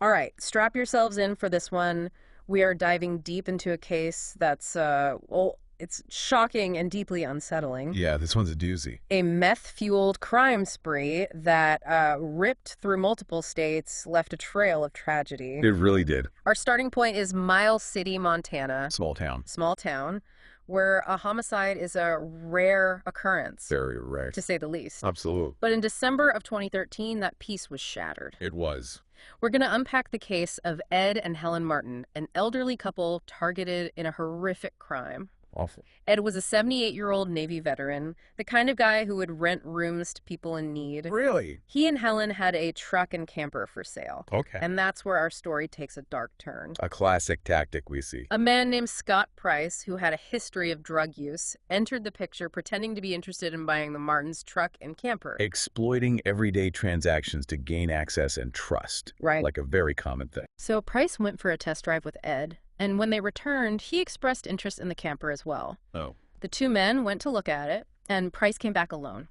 All right, strap yourselves in for this one. We are diving deep into a case that's, well, it's shocking and deeply unsettling. Yeah, this one's a doozy. A meth-fueled crime spree that ripped through multiple states, left a trail of tragedy. It really did. Our starting point is Miles City, Montana, Small town. small town, where a homicide is a rare occurrence, Very rare. to say the least. Absolutely. But in December of 2013, that peace was shattered. It was. We're going to unpack the case of Ed and Helen Martin, an elderly couple targeted in a horrific crime. Awful. Ed was a 78-year-old Navy veteran, the kind of guy who would rent rooms to people in need. Really? He and Helen had a truck and camper for sale. Okay. And that's where our story takes a dark turn. A classic tactic we see. A man named Scott Price, who had a history of drug use, entered the picture pretending to be interested in buying the Martins' truck and camper. Exploiting everyday transactions to gain access and trust. Right. Like a very common thing. So Price went for a test drive with Ed, and when they returned, he expressed interest in the camper as well. Oh. The two men went to look at it, and Price came back alone,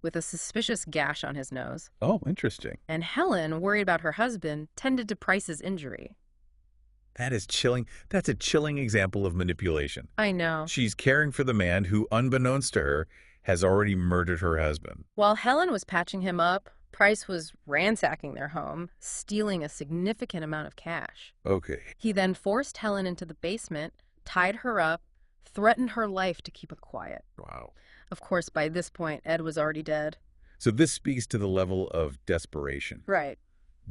with a suspicious gash on his nose. Oh, interesting. And Helen, worried about her husband, tended to Price's injury. That is chilling. That's a chilling example of manipulation. I know. She's caring for the man who, unbeknownst to her, has already murdered her husband. While Helen was patching him up, Price was ransacking their home, stealing a significant amount of cash. Okay. He then forced Helen into the basement, tied her up, threatened her life to keep it quiet. Wow. Of course, by this point, Ed was already dead. So this speaks to the level of desperation. Right.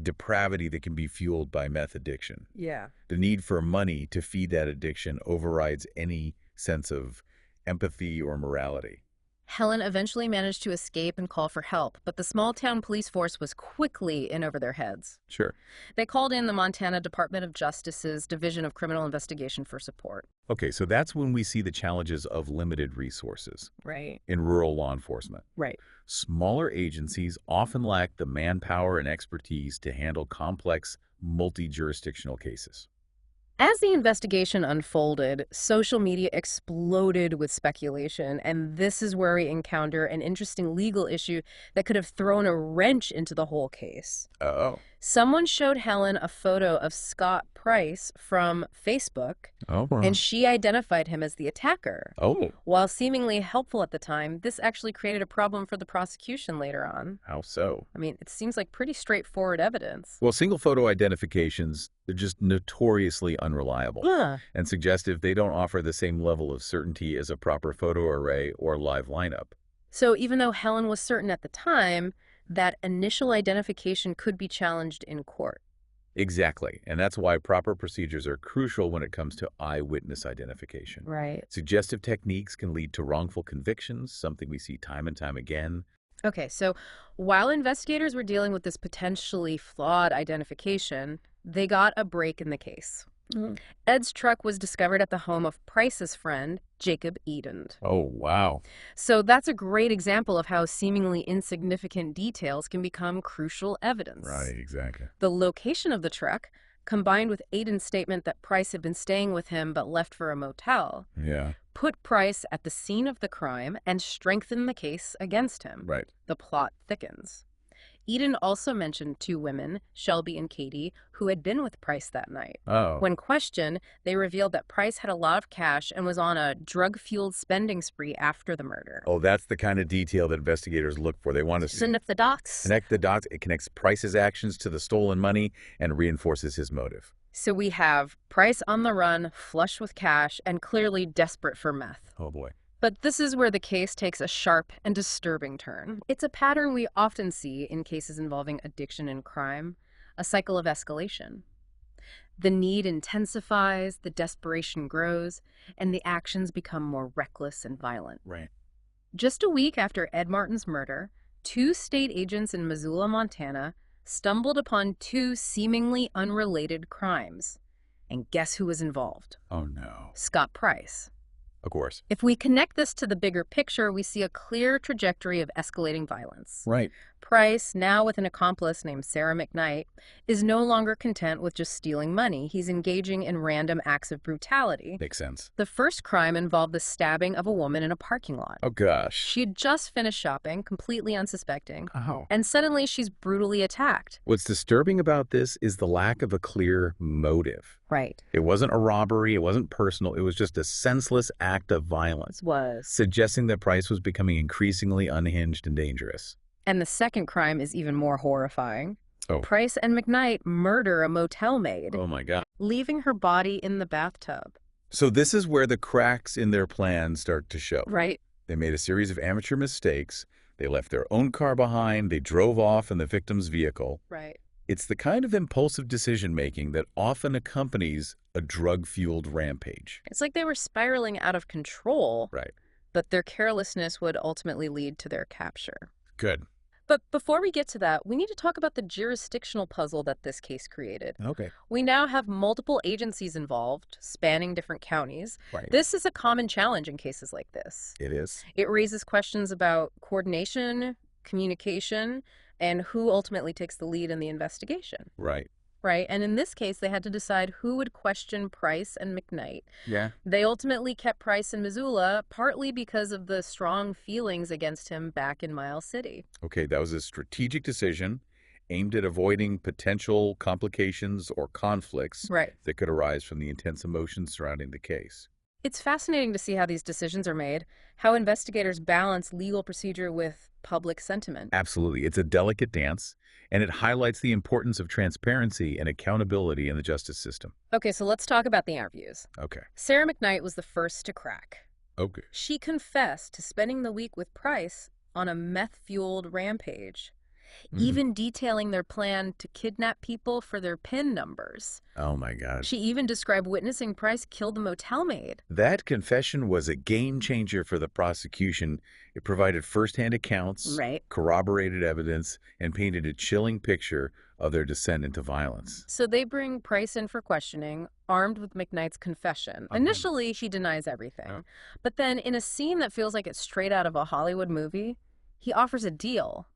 Depravity that can be fueled by meth addiction. Yeah. The need for money to feed that addiction overrides any sense of empathy or morality. Helen eventually managed to escape and call for help, but the small-town police force was quickly in over their heads. Sure. They called in the Montana Department of Justice's Division of Criminal Investigation for support. Okay, so that's when we see the challenges of limited resources Right. in rural law enforcement. Right. Smaller agencies often lack the manpower and expertise to handle complex, multi-jurisdictional cases. As the investigation unfolded, social media exploded with speculation, and this is where we encounter an interesting legal issue that could have thrown a wrench into the whole case. Oh. Someone showed Helen a photo of Scott Price from Facebook, Oh. and she identified him as the attacker. Oh. While seemingly helpful at the time, this actually created a problem for the prosecution later on. How so? I mean, it seems like pretty straightforward evidence. Well, single photo identifications, they're just notoriously unreliable and suggestive. They don't offer the same level of certainty as a proper photo array or live lineup. So even though Helen was certain at the time, that initial identification could be challenged in court. Exactly. And that's why proper procedures are crucial when it comes to eyewitness identification. Right. Suggestive techniques can lead to wrongful convictions, something we see time and time again. Okay, so while investigators were dealing with this potentially flawed identification, they got a break in the case. Ed's truck was discovered at the home of Price's friend, Jacob Edend. Oh, wow. So that's a great example of how seemingly insignificant details can become crucial evidence. Right, exactly. The location of the truck, combined with Edend's statement that Price had been staying with him but left for a motel, Yeah. put Price at the scene of the crime and strengthened the case against him. Right. The plot thickens. Eden also mentioned two women, Shelby and Katie, who had been with Price that night. Oh. When questioned, they revealed that Price had a lot of cash and was on a drug-fueled spending spree after the murder. Oh, that's the kind of detail that investigators look for. They want to Connect the dots. connect the dots. It connects Price's actions to the stolen money and reinforces his motive. So we have Price on the run, flush with cash, and clearly desperate for meth. Oh, boy. But this is where the case takes a sharp and disturbing turn. It's a pattern we often see in cases involving addiction and crime, a cycle of escalation. The need intensifies, the desperation grows, and the actions become more reckless and violent. Right. Just a week after Ed Martin's murder, two state agents in Missoula, Montana, stumbled upon two seemingly unrelated crimes. And guess who was involved? Oh, no. Scott Price. Of course. If we connect this to the bigger picture, we see a clear trajectory of escalating violence. Right. Price, now with an accomplice named Sarah McKnight, is no longer content with just stealing money. He's engaging in random acts of brutality. Makes sense. The first crime involved the stabbing of a woman in a parking lot. Oh, gosh. She had just finished shopping, completely unsuspecting, Oh. and suddenly she's brutally attacked. What's disturbing about this is the lack of a clear motive. Right. It wasn't a robbery, it wasn't personal, it was just a senseless act of violence, suggesting that Price was becoming increasingly unhinged and dangerous. And the second crime is even more horrifying. Oh. Price and McKnight murder a motel maid, Oh my God. leaving her body in the bathtub. So this is where the cracks in their plan start to show. Right. They made a series of amateur mistakes. They left their own car behind. They drove off in the victim's vehicle. Right. It's the kind of impulsive decision-making that often accompanies a drug-fueled rampage. It's like they were spiraling out of control, Right. but their carelessness would ultimately lead to their capture. Good. But before we get to that, we need to talk about the jurisdictional puzzle that this case created. Okay. We now have multiple agencies involved, spanning different counties. Right. This is a common challenge in cases like this. It is. It raises questions about coordination, communication, and who ultimately takes the lead in the investigation. Right. Right? And in this case, they had to decide who would question Price and McKnight. Yeah. They ultimately kept Price in Missoula, partly because of the strong feelings against him back in Miles City. Okay, that was a strategic decision aimed at avoiding potential complications or conflicts Right. that could arise from the intense emotions surrounding the case. It's fascinating to see how these decisions are made, how investigators balance legal procedure with public sentiment. Absolutely. It's a delicate dance, and it highlights the importance of transparency and accountability in the justice system. Okay, so let's talk about the interviews. Okay. Sarah McKnight was the first to crack. Okay. She confessed to spending the week with Price on a meth-fueled rampage, even detailing their plan to kidnap people for their PIN numbers. Oh, my God. She even described witnessing Price kill the motel maid. That confession was a game changer for the prosecution. It provided firsthand accounts, Right. corroborated evidence, and painted a chilling picture of their descent into violence. So they bring Price in for questioning, armed with McKnight's confession. Initially, she denies everything. But then, in a scene that feels like it's straight out of a Hollywood movie, he offers a deal.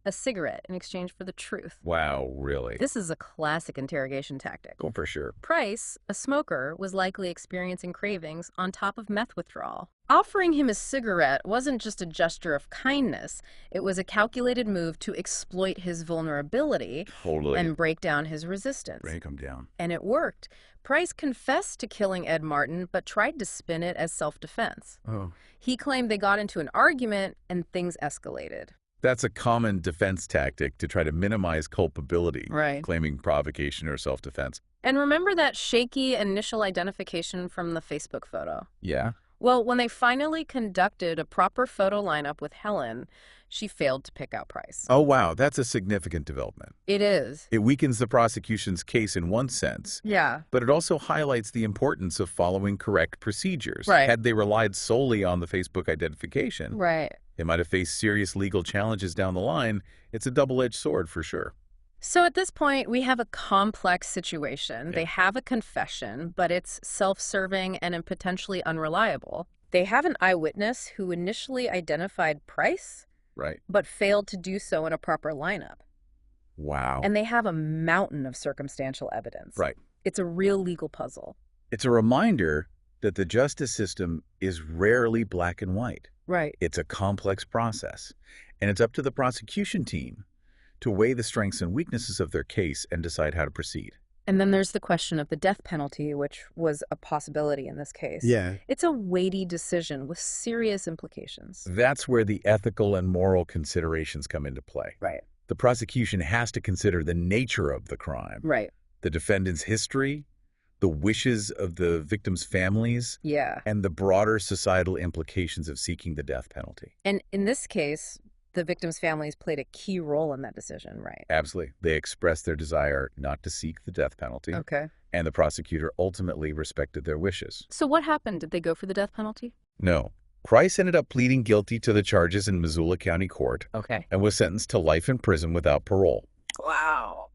A cigarette in exchange for the truth. Wow, really? This is a classic interrogation tactic. Oh, for sure. Price, a smoker, was likely experiencing cravings on top of meth withdrawal. Offering him a cigarette wasn't just a gesture of kindness. It was a calculated move to exploit his vulnerability Totally. and break down his resistance. Break him down. And it worked. Price confessed to killing Ed Martin, but tried to spin it as self-defense. Oh. He claimed they got into an argument and things escalated. That's a common defense tactic to try to minimize culpability, Right. claiming provocation or self-defense. And remember that shaky initial identification from the Facebook photo? Yeah? Well, when they finally conducted a proper photo lineup with Helen, she failed to pick out Price. Oh, wow. That's a significant development. It is. It weakens the prosecution's case in one sense, Yeah. but it also highlights the importance of following correct procedures. Right. Had they relied solely on the Facebook identification, Right. they might have faced serious legal challenges down the line. It's a double-edged sword for sure. So at this point, we have a complex situation. Yeah. They have a confession, but it's self-serving and potentially unreliable. They have an eyewitness who initially identified Price, Right. but failed to do so in a proper lineup. Wow. And they have a mountain of circumstantial evidence. Right. It's a real legal puzzle. It's a reminder that the justice system is rarely black and white. Right. It's a complex process, and it's up to the prosecution team to weigh the strengths and weaknesses of their case and decide how to proceed. And then there's the question of the death penalty, which was a possibility in this case. Yeah. It's a weighty decision with serious implications. That's where the ethical and moral considerations come into play. Right. The prosecution has to consider the nature of the crime, Right. the defendant's history, the wishes of the victims' families, Yeah. and the broader societal implications of seeking the death penalty. And in this case, the victims' families played a key role in that decision, right? Absolutely. They expressed their desire not to seek the death penalty, Okay. and the prosecutor ultimately respected their wishes. So what happened? Did they go for the death penalty? No. Price ended up pleading guilty to the charges in Missoula County Court Okay. and was sentenced to life in prison without parole. Wow.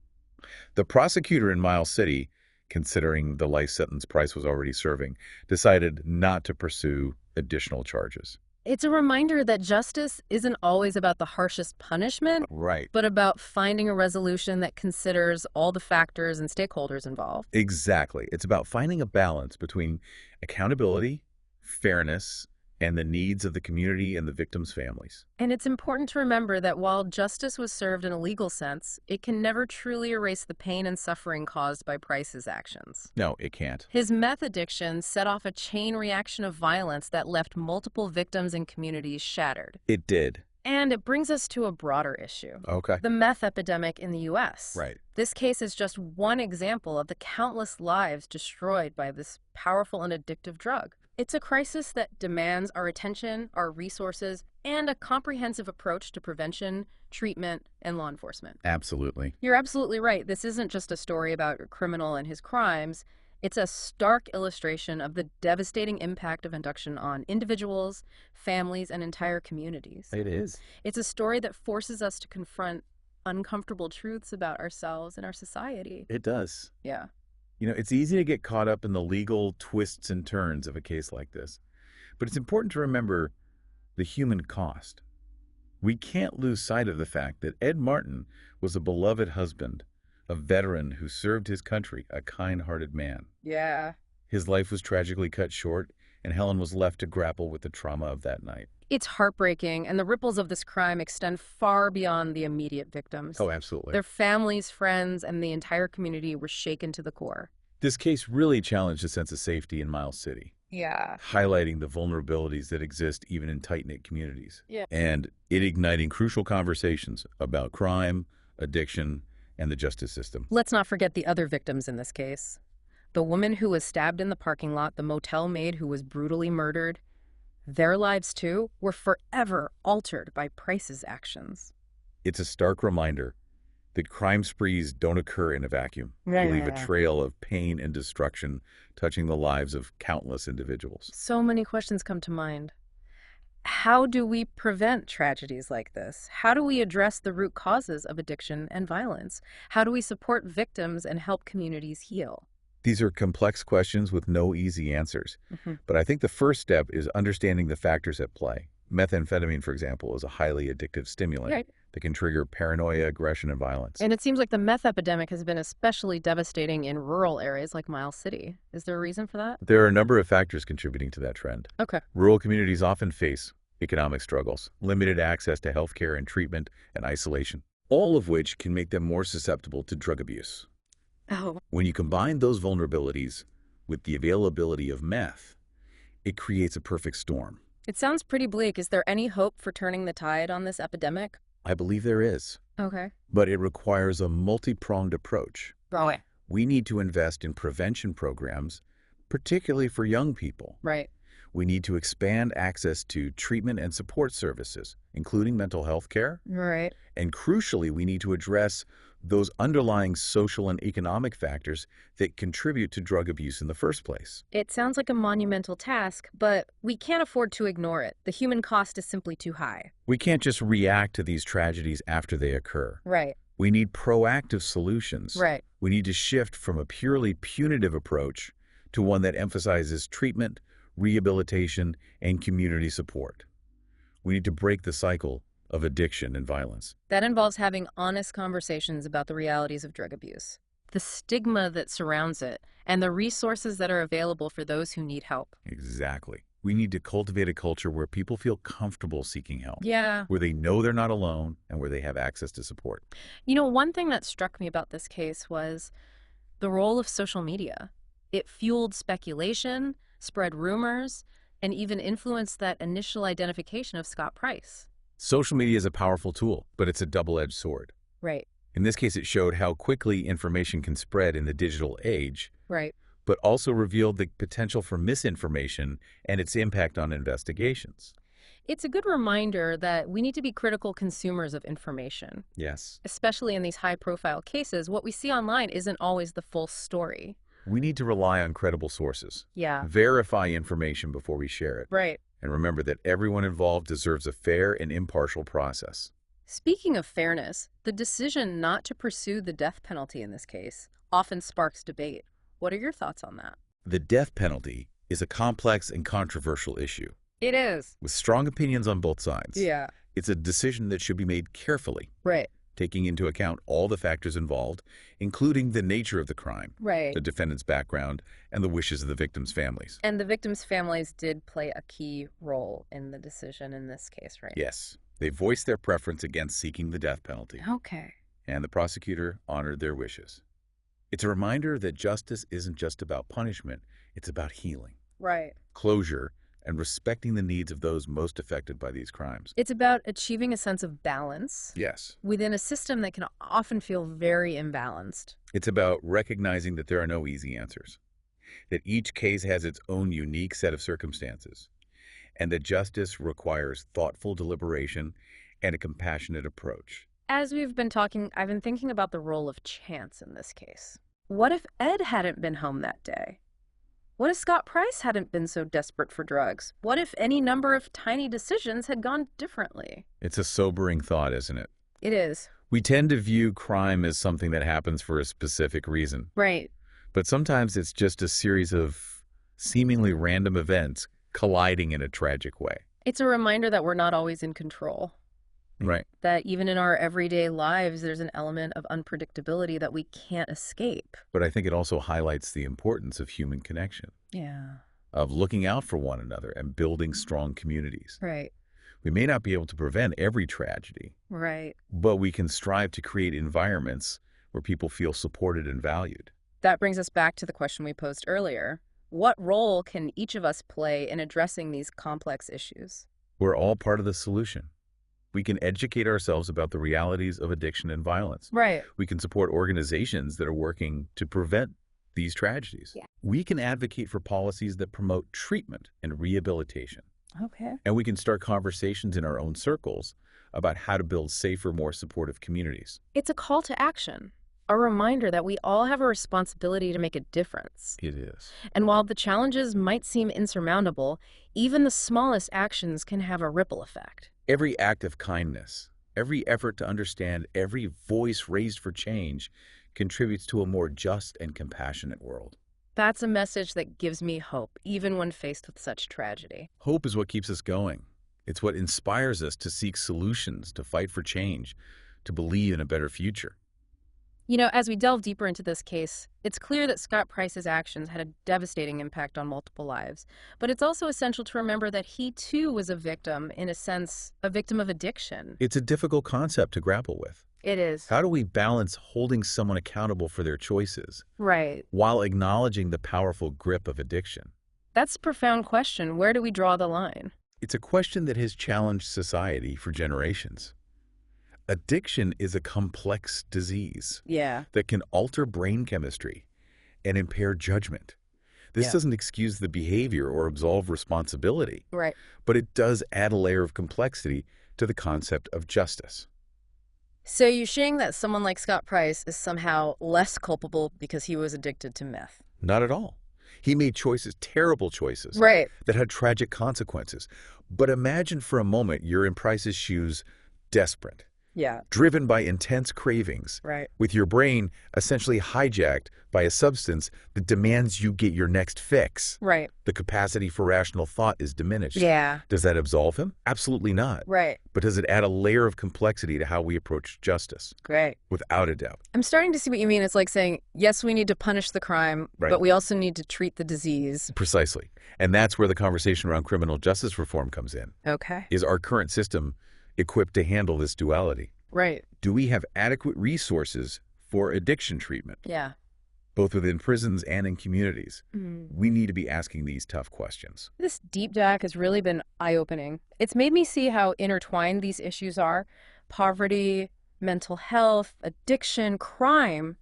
The prosecutor in Miles City, considering the life sentence Price was already serving, decided not to pursue additional charges. It's a reminder that justice isn't always about the harshest punishment, Right. but about finding a resolution that considers all the factors and stakeholders involved. Exactly. It's about finding a balance between accountability, fairness, and the needs of the community and the victims' families. And it's important to remember that while justice was served in a legal sense, it can never truly erase the pain and suffering caused by Price's actions. No, it can't. His meth addiction set off a chain reaction of violence that left multiple victims and communities shattered. It did. And it brings us to a broader issue. Okay. The meth epidemic in the U.S. Right. This case is just one example of the countless lives destroyed by this powerful and addictive drug. It's a crisis that demands our attention, our resources, and a comprehensive approach to prevention, treatment, and law enforcement. Absolutely. You're absolutely right. This isn't just a story about a criminal and his crimes. It's a stark illustration of the devastating impact of addiction on individuals, families, and entire communities. It is. It's a story that forces us to confront uncomfortable truths about ourselves and our society. It does. Yeah. You know, it's easy to get caught up in the legal twists and turns of a case like this, but it's important to remember the human cost. We can't lose sight of the fact that Ed Martin was a beloved husband, a veteran who served his country, a kind-hearted man. Yeah. His life was tragically cut short, and Helen was left to grapple with the trauma of that night. It's heartbreaking, and the ripples of this crime extend far beyond the immediate victims. Oh, absolutely. Their families, friends, and the entire community were shaken to the core. This case really challenged a sense of safety in Miles City, Yeah. highlighting the vulnerabilities that exist even in tight-knit communities. Yeah. And it igniting crucial conversations about crime, addiction, and the justice system. Let's not forget the other victims in this case. The woman who was stabbed in the parking lot, the motel maid who was brutally murdered. Their lives, too, were forever altered by Price's actions. It's a stark reminder that crime sprees don't occur in a vacuum. They leave a trail of pain and destruction touching the lives of countless individuals. So many questions come to mind. How do we prevent tragedies like this? How do we address the root causes of addiction and violence? How do we support victims and help communities heal? These are complex questions with no easy answers. But I think the first step is understanding the factors at play. Methamphetamine, for example, is a highly addictive stimulant Right. that can trigger paranoia, aggression, and violence. And it seems like the meth epidemic has been especially devastating in rural areas like Miles City. Is there a reason for that? There are a number of factors contributing to that trend. Okay. Rural communities often face economic struggles, limited access to healthcare and treatment, and isolation, all of which can make them more susceptible to drug abuse. Oh. When you combine those vulnerabilities with the availability of meth, it creates a perfect storm. It sounds pretty bleak. Is there any hope for turning the tide on this epidemic? I believe there is, Okay. but it requires a multi-pronged approach. Right. We need to invest in prevention programs, particularly for young people. Right. We need to expand access to treatment and support services, including mental health care. Right. And crucially, we need to address those underlying social and economic factors that contribute to drug abuse in the first place. It sounds like a monumental task, but we can't afford to ignore it. The human cost is simply too high. We can't just react to these tragedies after they occur. Right. We need proactive solutions. Right. We need to shift from a purely punitive approach to one that emphasizes treatment, rehabilitation, and community support. We need to break the cycle of addiction and violence. That involves having honest conversations about the realities of drug abuse, the stigma that surrounds it, and the resources that are available for those who need help. Exactly. We need to cultivate a culture where people feel comfortable seeking help, Yeah. where they know they're not alone, and where they have access to support. You know, one thing that struck me about this case was the role of social media. It fueled speculation, spread rumors, and even influenced that initial identification of Scott Price. Social media is a powerful tool, but it's a double-edged sword. Right. In this case, it showed how quickly information can spread in the digital age, Right. but also revealed the potential for misinformation and its impact on investigations. It's a good reminder that we need to be critical consumers of information. Yes. Especially in these high-profile cases, what we see online isn't always the full story. We need to rely on credible sources. Yeah. Verify information before we share it. Right. And remember that everyone involved deserves a fair and impartial process. Speaking of fairness, the decision not to pursue the death penalty in this case often sparks debate. What are your thoughts on that? The death penalty is a complex and controversial issue. It is. with strong opinions on both sides. Yeah. It's a decision that should be made carefully, Right. taking into account all the factors involved, including the nature of the crime, Right. the defendant's background, and the wishes of the victims' families. And the victims' families did play a key role in the decision in this case, right? Yes, they voiced their preference against seeking the death penalty, Okay. and the prosecutor honored their wishes. It's a reminder that justice isn't just about punishment, it's about healing, Right. closure, and respecting the needs of those most affected by these crimes. It's about achieving a sense of balance Yes, within a system that can often feel very imbalanced. it's about recognizing that there are no easy answers, that each case has its own unique set of circumstances, and that justice requires thoughtful deliberation and a compassionate approach. As we've been talking, I've been thinking about the role of chance in this case. What if Ed hadn't been home that day? What if Scott Price hadn't been so desperate for drugs? What if any number of tiny decisions had gone differently? It's a sobering thought, isn't it? It is. We tend to view crime as something that happens for a specific reason, Right. but sometimes it's just a series of seemingly random events colliding in a tragic way. It's a reminder that we're not always in control. Right. That even in our everyday lives, there's an element of unpredictability that we can't escape. But I think it also highlights the importance of human connection, Yeah. of looking out for one another and building strong communities. Right. We may not be able to prevent every tragedy, Right. but we can strive to create environments where people feel supported and valued. That brings us back to the question we posed earlier. What role can each of us play in addressing these complex issues? We're all part of the solution. We can educate ourselves about the realities of addiction and violence. Right. We can support organizations that are working to prevent these tragedies. Yeah. We can advocate for policies that promote treatment and rehabilitation. Okay. And we can start conversations in our own circles about how to build safer, more supportive communities. It's a call to action, a reminder that we all have a responsibility to make a difference. It is. And while the challenges might seem insurmountable, even the smallest actions can have a ripple effect. Every act of kindness, every effort to understand, every voice raised for change contributes to a more just and compassionate world. That's a message that gives me hope, even when faced with such tragedy. Hope is what keeps us going. It's what inspires us to seek solutions, to fight for change, to believe in a better future. You know, as we delve deeper into this case, it's clear that Scott Price's actions had a devastating impact on multiple lives. But it's also essential to remember that he, too, was a victim, in a sense, a victim of addiction. It's a difficult concept to grapple with. It is. How do we balance holding someone accountable for their choices Right. while acknowledging the powerful grip of addiction? That's a profound question. Where do we draw the line? It's a question that has challenged society for generations. Addiction is a complex disease Yeah. that can alter brain chemistry and impair judgment. This Yeah. doesn't excuse the behavior or absolve responsibility, Right. but it does add a layer of complexity to the concept of justice. So you're saying that someone like Scott Price is somehow less culpable because he was addicted to meth? Not at all. He made choices, terrible choices, Right. that had tragic consequences. But imagine for a moment you're in Price's shoes, desperate, Yeah. driven by intense cravings, Right. with your brain essentially hijacked by a substance that demands you get your next fix. Right. The capacity for rational thought is diminished. Yeah. Does that absolve him? Absolutely not. Right. But does it add a layer of complexity to how we approach justice? Great. Without a doubt. I'm starting to see what you mean. It's like saying, yes, we need to punish the crime, Right. but we also need to treat the disease. Precisely. And that's where the conversation around criminal justice reform comes in. Okay. Is our current system equipped to handle this duality? Right. Do we have adequate resources for addiction treatment, Yeah. both within prisons and in communities? Mm. We need to be asking these tough questions. This deep dive has really been eye-opening. It's made me see how intertwined these issues are. Poverty, mental health, addiction, crime,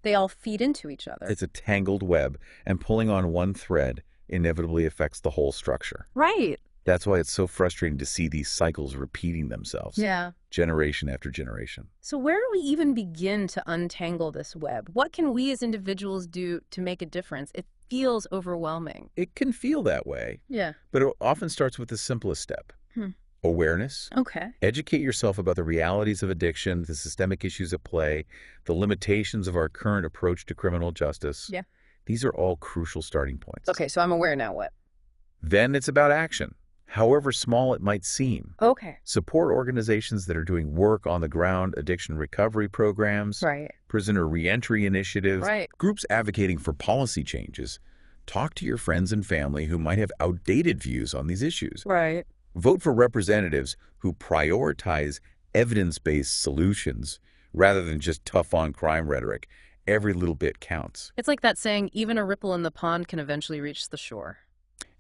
they all feed into each other. It's a tangled web, and pulling on one thread inevitably affects the whole structure. Right. That's why it's so frustrating to see these cycles repeating themselves, Yeah. generation after generation. So where do we even begin to untangle this web? What can we as individuals do to make a difference? It feels overwhelming. It can feel that way, Yeah. but it often starts with the simplest step. Awareness. Okay. Educate yourself about the realities of addiction, the systemic issues at play, the limitations of our current approach to criminal justice. Yeah. These are all crucial starting points. Okay, so I'm aware now. What? Then it's about action. however small it might seem. Okay. Support organizations that are doing work on the ground, addiction recovery programs, Right. prisoner reentry initiatives, Right. groups advocating for policy changes. Talk to your friends and family who might have outdated views on these issues. Right. Vote for representatives who prioritize evidence-based solutions rather than just tough-on-crime rhetoric. Every little bit counts. It's like that saying, even a ripple in the pond can eventually reach the shore.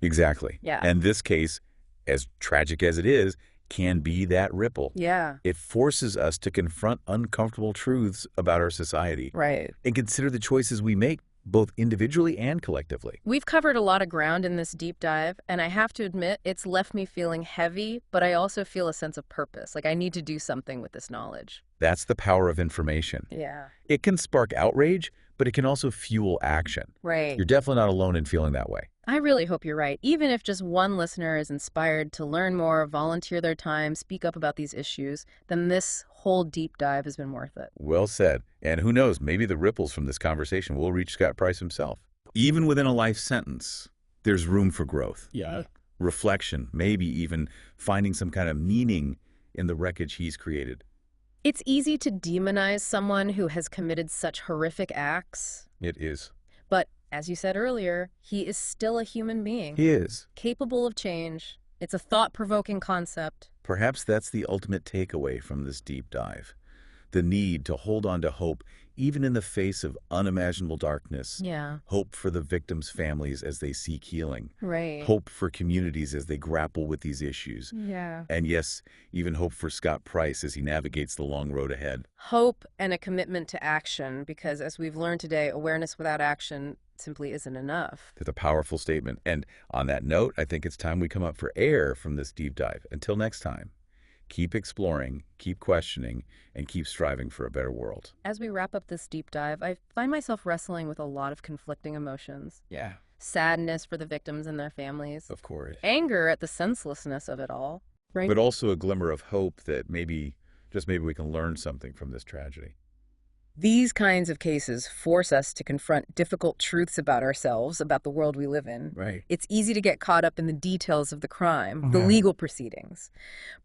Exactly. Yeah. And this case, as tragic as it is, can be that ripple. Yeah. It forces us to confront uncomfortable truths about our society Right. and consider the choices we make, both individually and collectively. We've covered a lot of ground in this deep dive, and I have to admit, it's left me feeling heavy, but I also feel a sense of purpose. Like I need to do something with this knowledge. That's the power of information. Yeah. It can spark outrage, but it can also fuel action. Right. You're definitely not alone in feeling that way. I really hope you're right. Even if just one listener is inspired to learn more, volunteer their time, speak up about these issues, then this whole deep dive has been worth it. Well said. And who knows, maybe the ripples from this conversation will reach Scott Price himself. Even within a life sentence, there's room for growth. Yeah. Reflection, maybe even finding some kind of meaning in the wreckage he's created. It's easy to demonize someone who has committed such horrific acts, It is. but as you said earlier, he is still a human being, He is. capable of change. It's a thought-provoking concept. Perhaps that's the ultimate takeaway from this deep dive. The need to hold on to hope, even in the face of unimaginable darkness. Yeah, Hope for the victims' families as they seek healing. right. Hope for communities as they grapple with these issues. Yeah. And yes, even hope for Scott Price as he navigates the long road ahead. Hope and a commitment to action, because as we've learned today, awareness without action simply isn't enough. That's a powerful statement. And on that note, I think it's time we come up for air from this deep dive. Until next time, keep exploring, keep questioning, and keep striving for a better world. As we wrap up this deep dive, I find myself wrestling with a lot of conflicting emotions. Yeah, Sadness for the victims and their families. of course. Anger at the senselessness of it all. Right? But also a glimmer of hope that maybe, just maybe we can learn something from this tragedy. These kinds of cases force us to confront difficult truths about ourselves, about the world we live in. Right. It's easy to get caught up in the details of the crime, the Mhm. legal proceedings.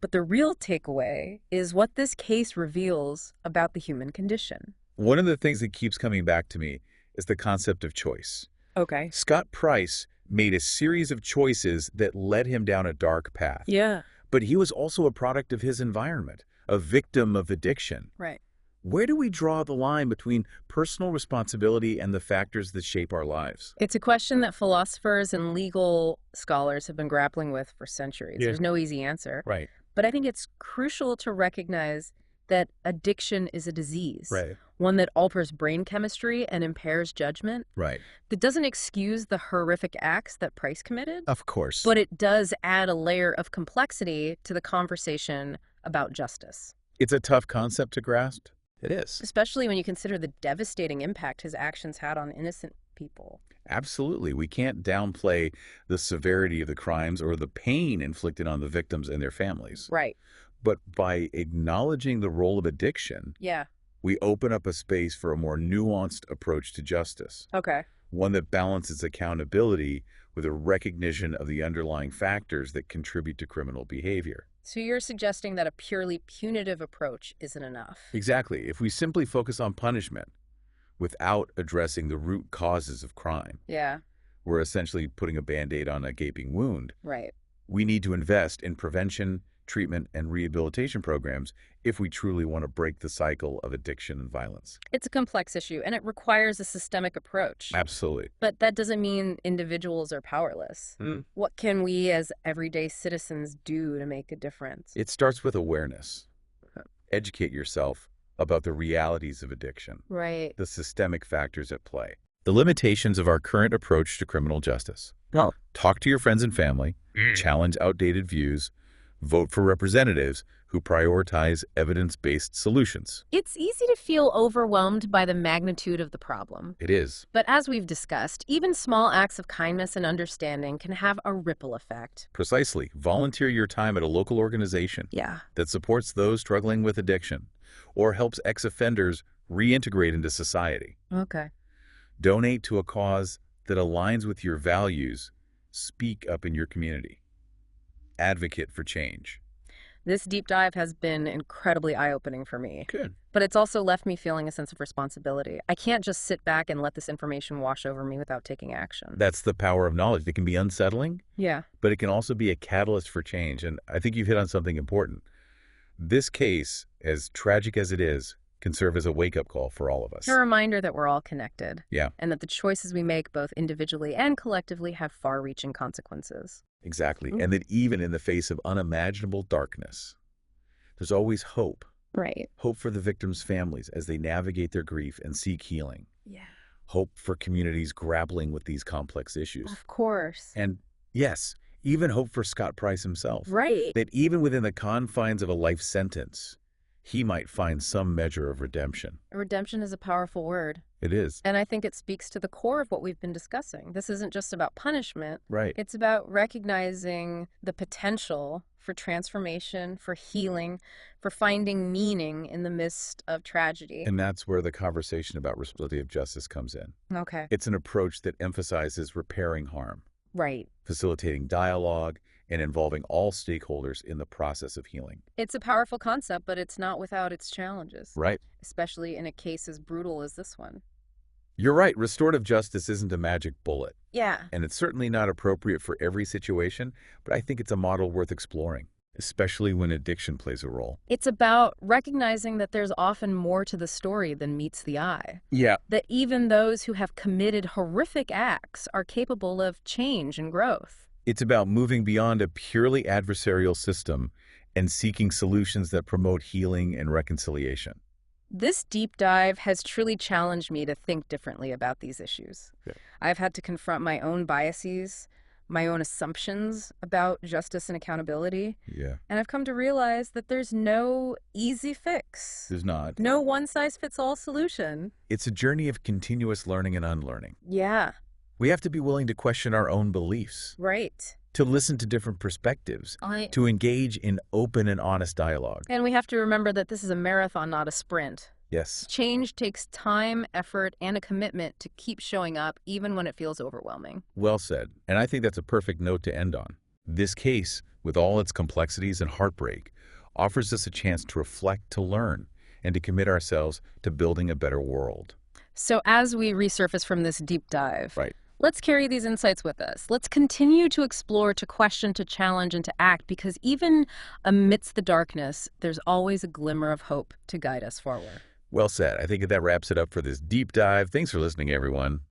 But the real takeaway is what this case reveals about the human condition. One of the things that keeps coming back to me is the concept of choice. Okay. Scott Price made a series of choices that led him down a dark path. Yeah. But he was also a product of his environment, a victim of addiction. Right. Where do we draw the line between personal responsibility and the factors that shape our lives? It's a question that philosophers and legal scholars have been grappling with for centuries. Yeah. There's no easy answer. Right. But I think it's crucial to recognize that addiction is a disease. Right. One that alters brain chemistry and impairs judgment. Right. That doesn't excuse the horrific acts that Price committed, Of course. but it does add a layer of complexity to the conversation about justice, it's a tough concept to grasp. It is. especially when you consider the devastating impact his actions had on innocent people. Absolutely. We can't downplay the severity of the crimes or the pain inflicted on the victims and their families. Right. But by acknowledging the role of addiction, Yeah. we open up a space for a more nuanced approach to justice, Okay. one that balances accountability with a recognition of the underlying factors that contribute to criminal behavior. So you're suggesting that a purely punitive approach isn't enough? Exactly. If we simply focus on punishment without addressing the root causes of crime, Yeah. we're essentially putting a Band-Aid on a gaping wound. Right. We need to invest in prevention, treatment, and rehabilitation programs if we truly want to break the cycle of addiction and violence. It's a complex issue, and it requires a systemic approach. Absolutely. But that doesn't mean individuals are powerless. Mm. What can we as everyday citizens do to make a difference? It starts with awareness. Educate yourself about the realities of addiction, Right. the systemic factors at play, the limitations of our current approach to criminal justice. No. Talk to your friends and family, challenge outdated views, vote for representatives who prioritize evidence-based solutions. It's easy to feel overwhelmed by the magnitude of the problem. It is. But as we've discussed, even small acts of kindness and understanding can have a ripple effect. Precisely. Volunteer your time at a local organization Yeah. that supports those struggling with addiction or helps ex-offenders reintegrate into society. Okay. Donate to a cause that aligns with your values. Speak up in your community. advocate for change. This deep dive has been incredibly eye-opening for me, Good. but it's also left me feeling a sense of responsibility. I can't just sit back and let this information wash over me without taking action. That's the power of knowledge. It can be unsettling, Yeah. but it can also be a catalyst for change. And I think you've hit on something important. This case, as tragic as it is, can serve as a wake-up call for all of us. A reminder that we're all connected. Yeah. And that the choices we make both individually and collectively have far-reaching consequences. Exactly. And that even in the face of unimaginable darkness, there's always hope. Right. Hope for the victims' families as they navigate their grief and seek healing. Yeah. Hope for communities grappling with these complex issues. Of course. And yes, even hope for Scott Price himself. Right. That even within the confines of a life sentence, he might find some measure of redemption. Redemption is a powerful word. It is. And I think it speaks to the core of what we've been discussing. This isn't just about punishment. Right. It's about recognizing the potential for transformation, for healing, for finding meaning in the midst of tragedy. And that's where the conversation about restorative justice comes in. Okay. It's an approach that emphasizes repairing harm, Right. facilitating dialogue, and involving all stakeholders in the process of healing. It's a powerful concept, but it's not without its challenges. Right. Especially in a case as brutal as this one. You're right. Restorative justice isn't a magic bullet. Yeah. And it's certainly not appropriate for every situation, but I think it's a model worth exploring, especially when addiction plays a role. It's about recognizing that there's often more to the story than meets the eye. Yeah. That even those who have committed horrific acts are capable of change and growth. It's about moving beyond a purely adversarial system and seeking solutions that promote healing and reconciliation. This deep dive has truly challenged me to think differently about these issues. Yeah. I've had to confront my own biases, my own assumptions about justice and accountability, Yeah. and I've come to realize that there's no easy fix. There's not. No one-size-fits-all solution. It's a journey of continuous learning and unlearning. Yeah, We have to be willing to question our own beliefs, right. to listen to different perspectives, to engage in open and honest dialogue. And we have to remember that this is a marathon, not a sprint. Yes. Change takes time, effort, and a commitment to keep showing up even when it feels overwhelming. Well said. And I think that's a perfect note to end on. This case, with all its complexities and heartbreak, offers us a chance to reflect, to learn, and to commit ourselves to building a better world. So as we resurface from this deep dive, Right. let's carry these insights with us. Let's continue to explore, to question, to challenge, and to act, because even amidst the darkness, there's always a glimmer of hope to guide us forward. Well said. I think that wraps it up for this deep dive. Thanks for listening, everyone.